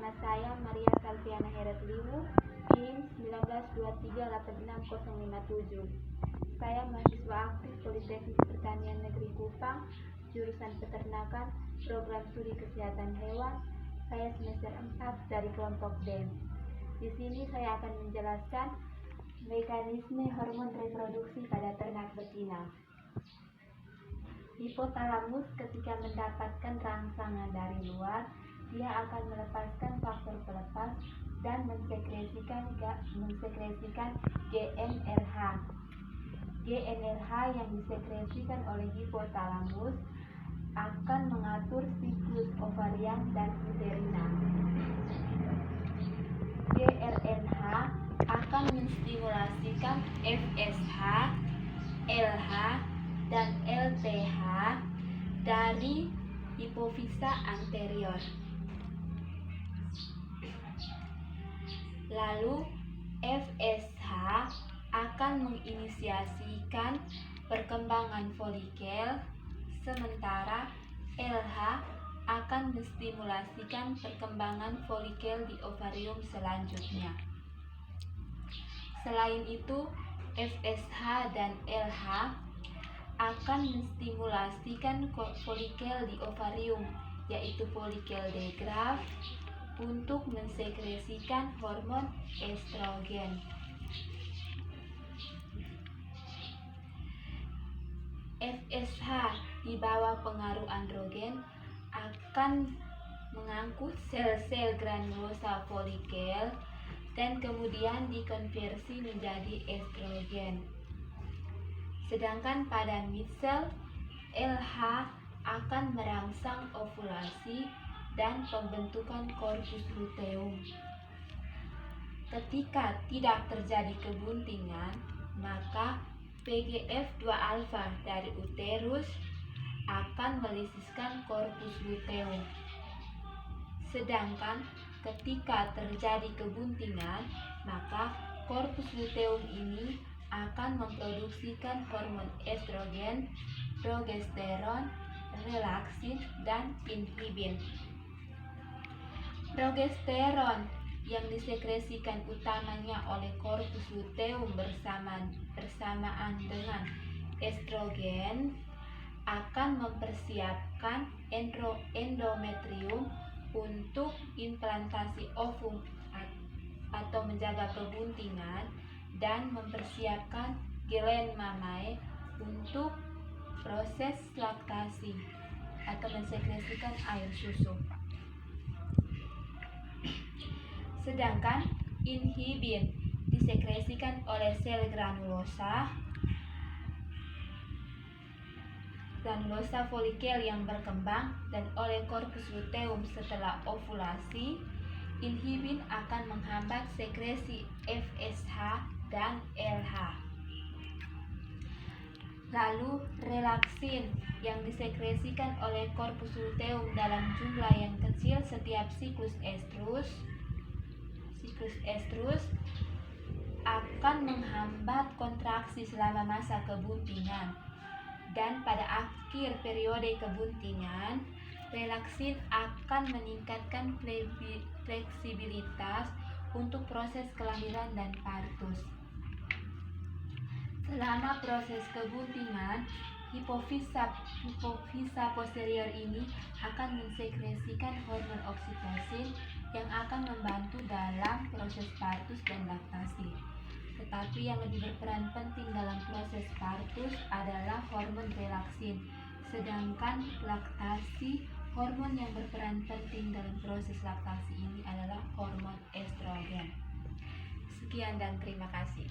Nama saya Maria Salviana Heretliwu, NIM 19238657. Saya mahasiswa aktif Politeknik Pertanian Negeri Kupang, jurusan Peternakan, Program Studi Kesehatan Hewan. Saya semester 4 dari kelompok D. Di sini saya akan menjelaskan mekanisme hormon reproduksi pada ternak betina. Hipotalamus ketika mendapatkan rangsangan dari luar, dia akan melepaskan faktor pelepas dan mensekresikan GnRH. GnRH yang disekresikan oleh hipotalamus akan mengatur siklus ovarian dan uterina. GnRH akan menstimulasikan FSH, LH, dan LTH dari hipofisa anterior. Lalu FSH akan menginisiasikan perkembangan folikel, sementara LH akan menstimulasikan perkembangan folikel di ovarium selanjutnya. Selain itu, FSH dan LH akan menstimulasikan folikel di ovarium, yaitu folikel de Graaff, untuk mensekresikan hormon estrogen. FSH di bawah pengaruh androgen akan mengangkut sel-sel granulosa folikel dan kemudian dikonversi menjadi estrogen. Sedangkan pada misel, LH akan merangsang ovulasi dan pembentukan corpus luteum. Ketika tidak terjadi kebuntingan, maka PGF2 alfa dari uterus akan melisiskan corpus luteum. Sedangkan ketika terjadi kebuntingan, maka corpus luteum ini akan memproduksikan hormon estrogen, progesteron, relaksin, dan inhibin. Progesteron yang disekresikan utamanya oleh corpus luteum bersamaan dengan estrogen akan mempersiapkan endometrium untuk implantasi ovum atau menjaga kebuntingan dan mempersiapkan gland mamae untuk proses laktasi atau mensekresikan air susu. Sedangkan inhibin disekresikan oleh sel granulosa folikel yang berkembang dan oleh corpus luteum setelah ovulasi. Inhibin akan menghambat sekresi FSH dan LH. Lalu relaksin yang disekresikan oleh corpus luteum dalam jumlah yang kecil setiap siklus estrus akan menghambat kontraksi selama masa kebuntingan, dan pada akhir periode kebuntingan, relaksin akan meningkatkan fleksibilitas untuk proses kelahiran dan partus. Selama proses kebuntingan, hipofisa posterior ini akan mensekresikan hormon oksitosin yang akan membantu dalam proses partus dan laktasi. Tetapi yang lebih berperan penting dalam proses partus adalah hormon relaksin, sedangkan laktasi, hormon yang berperan penting dalam proses laktasi ini adalah hormon estrogen. Sekian dan terima kasih.